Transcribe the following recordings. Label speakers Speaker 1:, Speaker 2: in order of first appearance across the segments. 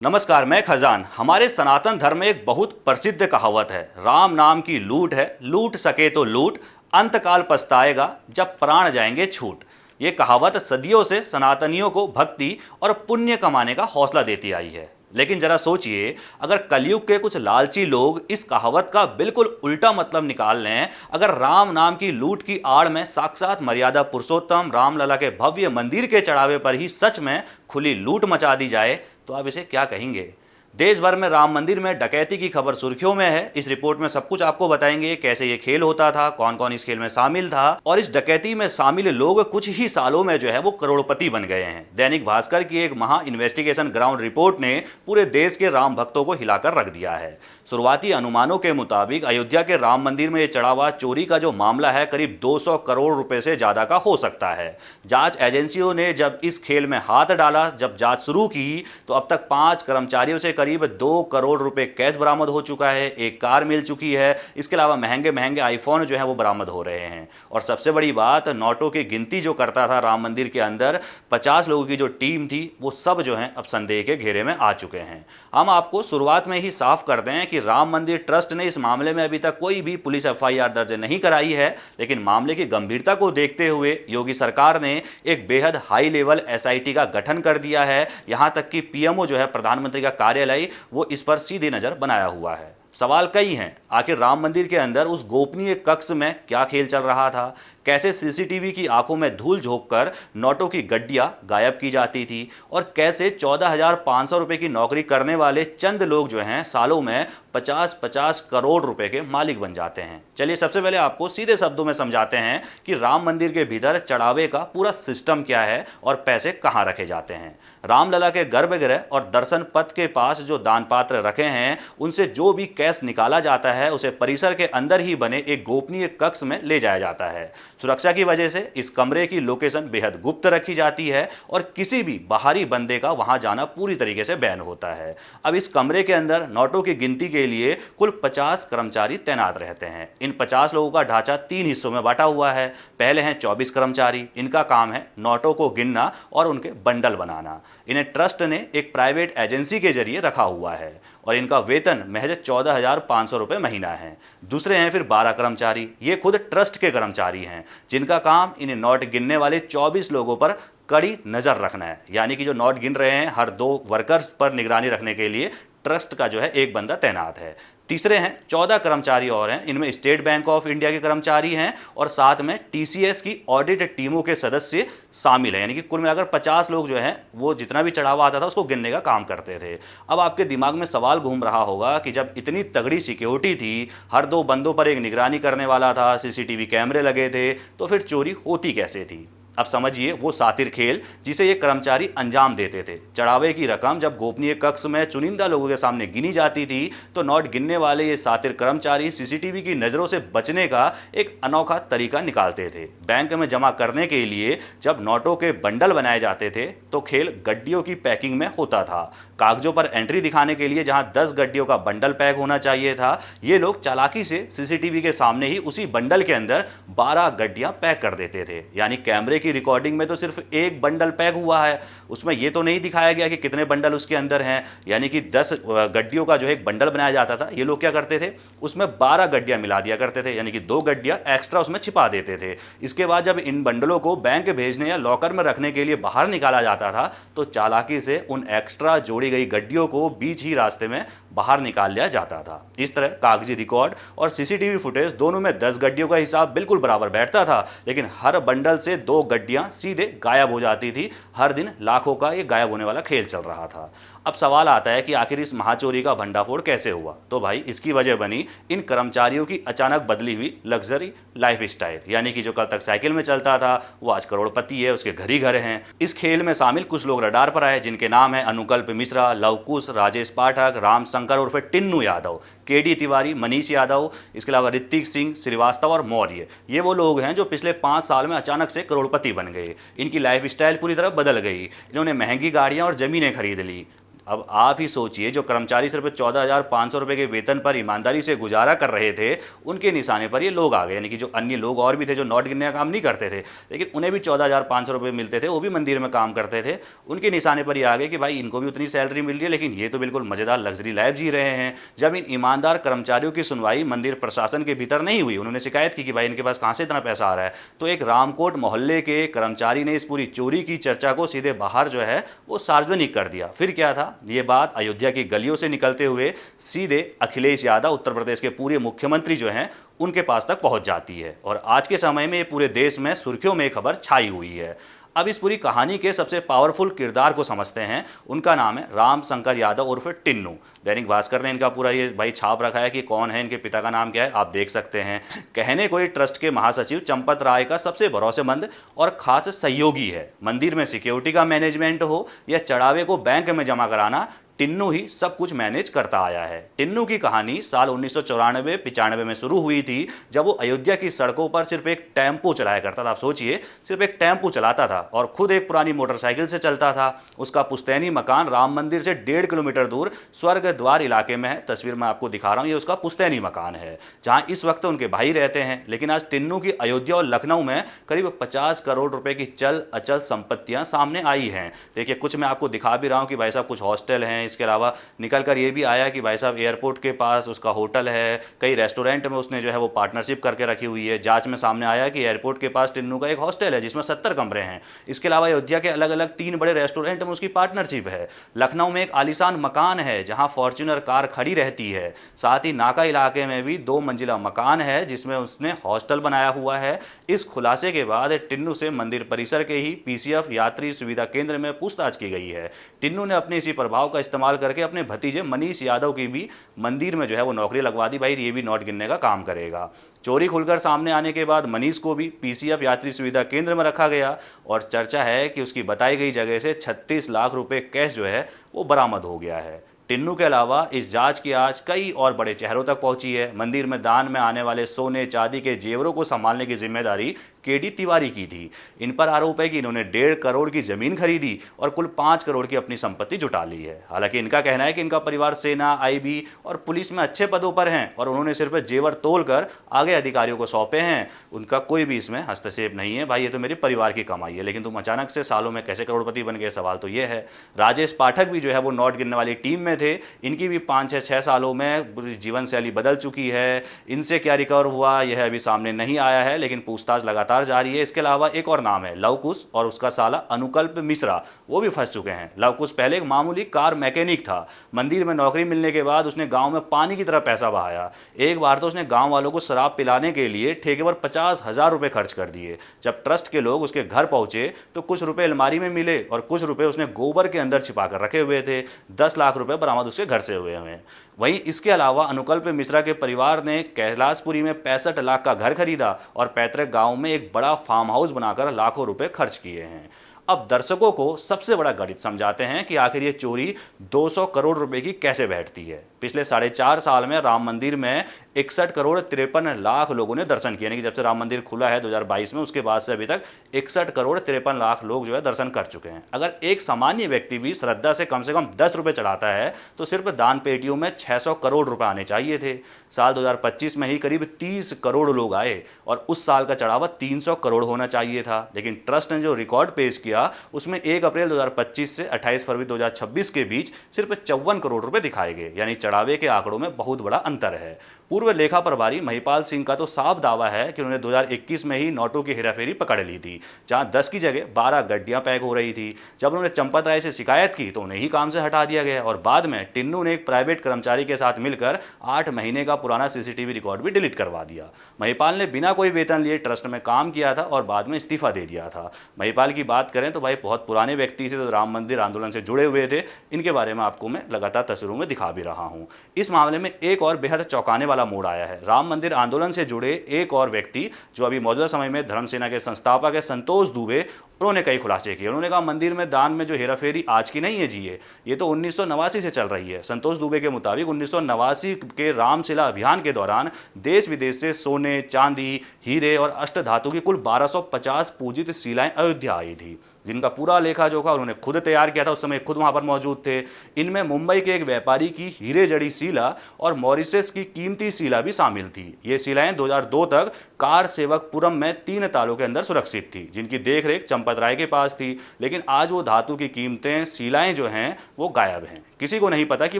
Speaker 1: नमस्कार, मैं खजान। हमारे सनातन धर्म में एक बहुत प्रसिद्ध कहावत है, राम नाम की लूट है, लूट सके तो लूट, अंतकाल पछताएगा जब प्राण जाएंगे छूट। ये कहावत सदियों से सनातनियों को भक्ति और पुण्य कमाने का हौसला देती आई है। लेकिन जरा सोचिए, अगर कलयुग के कुछ लालची लोग इस कहावत का बिल्कुल उल्टा मतलब निकाल लें, अगर राम नाम की लूट की आड़ में साक्षात मर्यादा पुरुषोत्तम रामलला के भव्य मंदिर के चढ़ावे पर ही सच में खुली लूट मचा दी जाए, तो आप इसे क्या कहेंगे? देश भर में राम मंदिर में डकैती की खबर सुर्खियों में है। इस रिपोर्ट में सब कुछ आपको बताएंगे, कैसे ये खेल होता था, कौन कौन इस खेल में शामिल था और इस डकैती में शामिल लोग कुछ ही सालों में जो है वो करोड़पति बन गए हैं। दैनिक भास्कर की एक महा इन्वेस्टिगेशन ग्राउंड रिपोर्ट ने पूरे देश के राम भक्तों को हिलाकर रख दिया है। शुरुआती अनुमानों के मुताबिक अयोध्या के राम मंदिर में चढ़ावा चोरी का जो मामला है करीब 200 करोड़ रुपए से ज्यादा का हो सकता है। जांच एजेंसियों ने जब इस खेल में हाथ डाला, जब जांच शुरू की, तो अब तक 5 कर्मचारियों से करीब 2 करोड़ रुपए कैश बरामद हो चुका है, एक कार मिल चुकी है, इसके अलावा महंगे महंगे आईफोन जो है वो बरामद हो रहे हैं। और सबसे बड़ी बात, नोटों की गिनती जो करता था राम मंदिर के अंदर 50 लोगों की जो टीम थी, वो सब जो है अब संदेह के घेरे में आ चुके हैं। हम आपको शुरुआत में ही साफ कर दें कि राम मंदिर ट्रस्ट ने इस मामले में अभी तक कोई भी पुलिस एफआईआर दर्ज नहीं कराई है, लेकिन मामले की गंभीरता को देखते हुए योगी सरकार ने एक बेहद हाई लेवल एसआईटी का गठन कर दिया है। यहां तक कि पीएमओ जो है, प्रधानमंत्री का कार्यालय, वो इस पर सीधी नजर बनाया हुआ है। सवाल कई हैं, आखिर राम मंदिर के अंदर उस गोपनीय कक्ष में क्या खेल चल रहा था? कैसे सीसीटीवी की आंखों में धूल झोंककर नोटों की गड्डियां गायब की जाती थी? और कैसे 14,500 रुपए की नौकरी करने वाले चंद लोग जो हैं सालों में 50-50 करोड़ रुपए के मालिक बन जाते हैं? चलिए सबसे पहले आपको सीधे शब्दों में समझाते हैं कि राम मंदिर के भीतर चढ़ावे का पूरा सिस्टम क्या है और पैसे कहां रखे जाते हैं। रामलला के गर्भगृह और दर्शन पथ के पास जो दान पात्र रखे हैं, उनसे जो भी कैश निकाला जाता है उसे परिसर के अंदर ही बने एक गोपनीय कक्ष में ले जाया जाता है। सुरक्षा की वजह से इस कमरे की लोकेशन बेहद गुप्त रखी जाती है और किसी भी बाहरी बंदे का वहां जाना पूरी तरीके से बैन होता है। अब इस कमरे के अंदर नोटों की गिनती के लिए कुल 50 कर्मचारी तैनात रहते हैं। इन 50 लोगों का ढांचा 3 हिस्सों में बांटा हुआ है। पहले हैं 24 कर्मचारी, इनका काम है नोटों को गिनना और उनके बंडल बनाना। इन्हें ट्रस्ट ने एक प्राइवेट एजेंसी के जरिए रखा हुआ है और इनका वेतन महज 14,500 रुपए महीना है। दूसरे हैं फिर 12 कर्मचारी, ये खुद ट्रस्ट के कर्मचारी हैं, जिनका काम इन्हें नोट गिनने वाले 24 लोगों पर कड़ी नजर रखना है। यानी कि जो नोट गिन रहे हैं, हर 2 वर्कर्स पर निगरानी रखने के लिए ट्रस्ट का जो है एक बंदा तैनात है। तीसरे हैं 14 कर्मचारी और हैं, इनमें स्टेट बैंक ऑफ इंडिया के कर्मचारी हैं और साथ में टीसीएस की ऑडिट टीमों के सदस्य शामिल हैं। यानी कि कुल मिलाकर 50 लोग जो हैं वो जितना भी चढ़ावा आता था उसको गिनने का काम करते थे। अब आपके दिमाग में सवाल घूम रहा होगा कि जब इतनी तगड़ी सिक्योरिटी थी, हर 2 बंदों पर एक निगरानी करने वाला था, सीसीटीवी कैमरे लगे थे, तो फिर चोरी होती कैसे थी? अब समझिए वो सातिर खेल जिसे ये कर्मचारी अंजाम देते थे। चढ़ावे की रकम जब गोपनीय कक्ष में चुनिंदा लोगों के सामने गिनी जाती थी, तो नोट गिनने वाले ये सातिर कर्मचारी सीसीटीवी की नज़रों से बचने का एक अनोखा तरीका निकालते थे। बैंक में जमा करने के लिए जब नोटों के बंडल बनाए जाते थे, तो खेल गड्डियों की पैकिंग में होता था। कागजों पर एंट्री दिखाने के लिए जहां 10 गड्डियों का बंडल पैक होना चाहिए था, ये लोग चालाकी से सीसीटीवी के सामने ही उसी बंडल के अंदर 12 गड्डियां पैक कर देते थे। यानी कैमरे की रिकॉर्डिंग में तो सिर्फ एक बंडल पैक हुआ है, उसमें ये तो नहीं दिखाया गया कि कितने बंडल उसके अंदर हैं। यानी कि 10 गड्डियों का जो एक बंडल बनाया जाता था, ये लोग क्या करते थे, उसमें 12 गड्डियां मिला दिया करते थे, यानी कि 2 गड्डियां एक्स्ट्रा उसमें छिपा देते थे। इसके बाद जब इन बंडलों को बैंक भेजने या लॉकर में रखने के लिए बाहर निकाला जाता था, तो चालाकी से उन एक्स्ट्रा जोड़ी गई गड्डियों को बीच ही रास्ते में बाहर निकाल लिया जाता था। इस तरह कागजी रिकॉर्ड और सीसीटीवी फुटेज दोनों में 10 गड्डियों का हिसाब बिल्कुल बराबर बैठता था, लेकिन हर बंडल से 2 गड्डियां सीधे गायब हो जाती थी। हर दिन लाखों का ये गायब होने वाला खेल चल रहा था। अब सवाल आता है कि आखिर इस महाचोरी का भंडाफोड़ कैसे हुआ? तो भाई इसकी वजह बनी इन कर्मचारियों की अचानक बदली हुई लग्जरी लाइफ स्टाइल। यानी कि जो कल तक साइकिल में चलता था वो आज करोड़पति है, उसके घर ही घर हैं। इस खेल में शामिल कुछ लोग रडार पर आए, जिनके नाम है अनुकल्प मिश्रा, लवकुश, राजेश पाठक, राम शंकर उर्फ टिन्नू यादव, केडी तिवारी, मनीष यादव, इसके अलावा ऋतिक सिंह श्रीवास्तव और मौर्य। ये वो लोग हैं जो पिछले 5 साल में अचानक से करोड़पति बन गए। इनकी लाइफ स्टाइल पूरी तरह बदल गई। इन्होंने महंगी गाड़ियां और जमीनें खरीद ली। अब आप ही सोचिए, जो कर्मचारी सिर्फ 14,500 रुपये के वेतन पर ईमानदारी से गुजारा कर रहे थे, उनके निशाने पर ये लोग आ गए। यानी कि जो अन्य लोग और भी थे जो नोट गिनने का काम नहीं करते थे, लेकिन उन्हें भी 14,500 रुपये मिलते थे, वो भी मंदिर में काम करते थे, उनके निशाने पर ये आ गए कि भाई इनको भी उतनी सैलरी मिल रही है, लेकिन ये तो बिल्कुल मज़ेदार लग्जरी लाइफ जी रहे हैं। जब इन ईमानदार कर्मचारियों की सुनवाई मंदिर प्रशासन के भीतर नहीं हुई, उन्होंने शिकायत की कि भाई इनके पास कहाँ से इतना पैसा आ रहा है, तो एक रामकोट मोहल्ले के कर्मचारी ने इस पूरी चोरी की चर्चा को सीधे बाहर जो है वो सार्वजनिक कर दिया। फिर क्या था, ये बात अयोध्या की गलियों से निकलते हुए सीधे अखिलेश यादव, उत्तर प्रदेश के पूरे मुख्यमंत्री जो हैं, उनके पास तक पहुंच जाती है और आज के समय में ये पूरे देश में सुर्खियों में खबर छाई हुई है। अब इस पूरी कहानी के सबसे पावरफुल किरदार को समझते हैं। उनका नाम है राम शंकर यादव उर्फ टिन्नू। दैनिक भास्कर ने इनका पूरा ये भाई छाप रखा है कि कौन है, इनके पिता का नाम क्या है, आप देख सकते हैं। कहने को ये ट्रस्ट के महासचिव चंपत राय का सबसे भरोसेमंद और खास सहयोगी है। मंदिर में सिक्योरिटी का मैनेजमेंट हो या चढ़ावे को बैंक में जमा कराना, टिन्नू ही सब कुछ मैनेज करता आया है। टिन्नू की कहानी साल 1994-95 में शुरू हुई थी, जब वो अयोध्या की सड़कों पर सिर्फ एक टेम्पो चलाया करता था। आप सोचिए, सिर्फ एक टेम्पो चलाता था और खुद एक पुरानी मोटरसाइकिल से चलता था। उसका पुश्तैनी मकान राम मंदिर से 1.5 किलोमीटर दूर स्वर्ग द्वार इलाके में है। तस्वीर में आपको दिखा रहा हूँ, ये उसका पुश्तैनी मकान है, जहाँ इस वक्त उनके भाई रहते हैं। लेकिन आज टिन्नू की अयोध्या और लखनऊ में करीब 50 करोड़ रुपए की चल अचल संपत्तियां सामने आई हैं। देखिए, कुछ मैं आपको दिखा भी रहा हूँ कि भाई साहब कुछ हॉस्टल हैं, इसके अलावा निकल कर ये भी आया कि भाई साहब एयरपोर्ट के पास उसका होटल है, कई रेस्टोरेंट में उसने जो है वो पार्टनरशिप करके रखी हुई है। जांच में सामने आया कि एयरपोर्ट के पास टिन्नू का एक हॉस्टल है जिसमें 70 कमरे हैं। इसके अलावा अयोध्या के अलग अलग 3 बड़े रेस्टोरेंट में उसकी पार्टनरशिप है। लखनऊ में एक आलीशान मकान है जहां फॉर्च्यूनर कार खड़ी रहती है। साथ ही नाका इलाके में भी 2 मंजिला मकान है जिसमें उसने हॉस्टल बनाया हुआ है। इस खुलासे के बाद टिन्नू से मंदिर परिसर के ही पीसीएफ यात्री सुविधा केंद्र में पूछताछ की गई है। टिन्नू ने अपने इसी प्रभाव का इस्तेमाल करके अपने भतीजे मनीष यादव की भी मंदिर में जो है वो नौकरी लगवा दी। भाई ये भी नोट गिनने का काम करेगा। चोरी खुलकर सामने आने के बाद मनीष को भी पीसीएफ यात्री सुविधा केंद्र में रखा गया और चर्चा है कि उसकी बताई गई जगह से 36 लाख रुपए कैश जो है वो बरामद हो गया है। टिन्नू के अलावा इस जांच की आज कई और बड़े चेहरों तक पहुंची है। मंदिर में दान में आने वाले सोने चांदी के जेवरों को संभालने की जिम्मेदारी केडी तिवारी की थी। इन पर आरोप है कि इन्होंने 1.5 करोड़ की जमीन खरीदी और कुल 5 करोड़ की अपनी संपत्ति जुटा ली है। हालांकि इनका कहना है कि इनका परिवार सेना, आईबी और पुलिस में अच्छे पदों पर हैं और उन्होंने सिर्फ जेवर तोलकर आगे अधिकारियों को सौंपे हैं। उनका कोई भी इसमें हस्तक्षेप नहीं है। भाई ये तो मेरे परिवार की कमाई है, लेकिन तुम अचानक से सालों में कैसे करोड़पति बन गए, सवाल तो ये है। राजेश पाठक भी जो है वो नोट गिनने वाली टीम में थे। इनकी भी 5-6 सालों में जीवन शैली बदल चुकी है। इनसे क्या रिकवर हुआ यह अभी सामने नहीं आया है, लेकिन पूछताछ लगातार जारी है। इसके अलावा एक और नाम है लवकुश और उसका साला अनुकल्प मिश्रा, वो भी फंस चुके हैं। लवकुश पहले एक मामूली कार मैकेनिक था। मंदिर में नौकरी मिलने के बाद उसने गांव में पानी की तरह पैसा बहाया। एक बार तो उसने गांव वालों को शराब पिलाने के लिए ठेके पर 50,000 रुपए खर्च कर दिए। जब ट्रस्ट के लोग उसके घर पहुंचे तो कुछ रुपए अलमारी में मिले और कुछ रुपए उसने गोबर के अंदर छिपा कर रखे हुए थे। 10 लाख रुपए बरामद उसके घर से हुए हैं। वहीं इसके अलावा अनुकल्प मिश्रा के परिवार ने कैलाशपुरी में 65 लाख का घर खरीदा और पैतृक गांव में एक बड़ा फार्म हाउस बनाकर लाखों रुपए खर्च किए हैं। अब दर्शकों को सबसे बड़ा गणित समझाते हैं कि आखिर ये चोरी 200 करोड़ रुपए की कैसे बैठती है। पिछले 4.5 साल में राम मंदिर में 61 करोड़ 53 लाख लोगों ने दर्शन किए। यानी कि जब से राम मंदिर खुला है 2022 में, उसके बाद से अभी तक 61 करोड़ 53 लाख लोग जो है दर्शन कर चुके हैं। अगर एक सामान्य व्यक्ति भी श्रद्धा से कम 10 रुपये चढ़ाता है तो सिर्फ दान पेटियों में 600 करोड़ रुपए आने चाहिए थे। साल 2025 में ही करीब 30 करोड़ लोग आए और उस साल का चढ़ावा 300 करोड़ होना चाहिए था। लेकिन ट्रस्ट ने जो रिकॉर्ड पेश किया उसमें 1 अप्रैल 2025 से 28 फरवरी 2026 के बीच सिर्फ 54 करोड़ रुपए दिखाए गए। यानी चढ़ावे के आंकड़ों में बहुत बड़ा अंतर है। पूर्व लेखा प्रभारी महिपाल सिंह का तो साफ दावा है कि उन्होंने 2021 में ही नोटों की हेराफेरी पकड़ ली थी, जहां 10 की जगह 12 गड्डियां पैक हो रही थी। जब उन्होंने चंपत राय से शिकायत की तो उन्हें ही काम से हटा दिया गया और बाद में टिन्नू ने एक प्राइवेट कर्मचारी के साथ मिलकर 8 महीने का पुराना सीसीटीवी रिकॉर्ड भी डिलीट करवा दिया। महिपाल ने बिना कोई वेतन लिए ट्रस्ट में काम किया था और बाद में इस्तीफा दे दिया था। महिपाल की बात करें तो भाई बहुत पुराने व्यक्ति थे, तो राम मंदिर आंदोलन से जुड़े हुए थे। इनके बारे में आपको मैं लगातार तस्वीरों में दिखा भी रहा हूं। इस मामले में एक और बेहद चौंकाने वाला मोड़ आया है। राम मंदिर आंदोलन से जुड़े एक और व्यक्ति जो अभी मौजूदा समय में धर्म सेना के संस्थापक है, संतोष दुबे, उन्होंने कई खुलासे किए। उन्होंने कहा मंदिर में दान में जो हेराफेरी आज की नहीं है जी, ये तो 1989 से चल रही है। संतोष दुबे के मुताबिक 1989 के रामशिला अभियान के दौरान देश विदेश से सोने, चांदी, हीरे और अष्टधातु की कुल 1250 पूजित शिलाएं अयोध्या आई थी, जिनका पूरा लेखा जोखा उन्होंने खुद तैयार किया था। उस समय खुद वहां पर मौजूद थे। इनमें मुंबई के एक व्यापारी की हीरे जड़ी शिला और मॉरिशस की कीमती शिला भी शामिल थी। ये शिलाएं 2002 तक कार सेवकपुरम में 3 तालों के अंदर सुरक्षित थी, जिनकी देखरेख चंपत राय के पास थी। लेकिन आज वो धातु की कीमतें, शिलाएं जो हैं वो गायब हैं। किसी को नहीं पता कि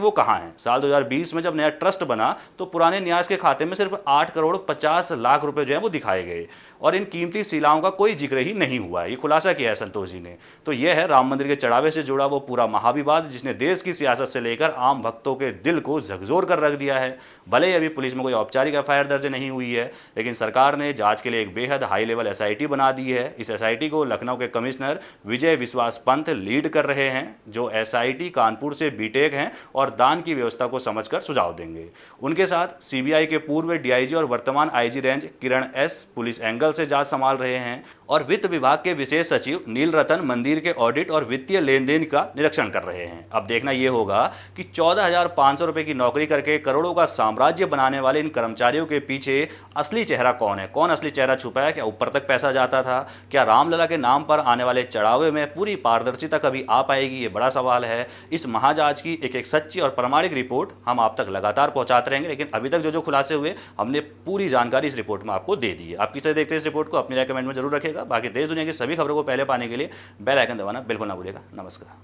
Speaker 1: वो कहाँ हैं। साल 2020 में जब नया ट्रस्ट बना तो पुराने न्यास के खाते में सिर्फ 8 करोड़ 50 लाख रुपए जो है वो दिखाए गए और इन कीमती शिलाओं का कोई जिक्र ही नहीं हुआ है। ये खुलासा किया है संतोष जी ने। तो यह है राम मंदिर के चढ़ावे से जुड़ा वो पूरा महाविवाद, जिसने देश की सियासत से लेकर आम भक्तों के दिल को झकझोर कर रख दिया है। भले ही अभी पुलिस में कोई औपचारिक एफआईआर दर्ज नहीं हुई है, लेकिन सरकार ने जांच के लिए एक बेहद हाई लेवल एसआईटी बना दी है। इस एसआईटी को लखनऊ के कमिश्नर विजय विश्वास पंत लीड कर रहे हैं, जो एसआईटी कानपुर से बीटेक हैं और दान की व्यवस्था को समझकर सुझाव देंगे। उनके साथ सीबीआई के पूर्व डीआईजी और वर्तमान आईजी रेंज किरण एस पुलिस एंगल से जांच संभाल रहे हैं और वित्त विभाग के विशेष सचिव नील रतन मंदिर के ऑडिट और वित्तीय लेन देन का निरीक्षण कर रहे हैं। अब देखना यह होगा कि 14,500 रुपए की नौकरी करके करोड़ों का साम्राज्य बनाने वाले इन कर्मचारियों के पीछे असली चेहरा कौन है, कौन असली चेहरा छुपाया। क्या ऊपर तक पैसा जाता था? क्या रामलला के नाम पर आने वाले चढ़ावे में पूरी पारदर्शिता कभी आ पाएगी? ये बड़ा सवाल है। इस महाजांच की एक एक सच्ची और प्रामाणिक रिपोर्ट हम आप तक लगातार पहुंचाते रहेंगे, लेकिन अभी तक जो खुलासे हुए हमने पूरी जानकारी इस रिपोर्ट में आपको दे दी है। आप किसे देखते हैं इस रिपोर्ट को, अपनी राय कमेंट में जरूर रखिएगा। बाकी देश दुनिया की सभी खबरों को पहले पाने के लिए बेल आइकन दबाना बिल्कुल ना भूलिएगा। नमस्कार।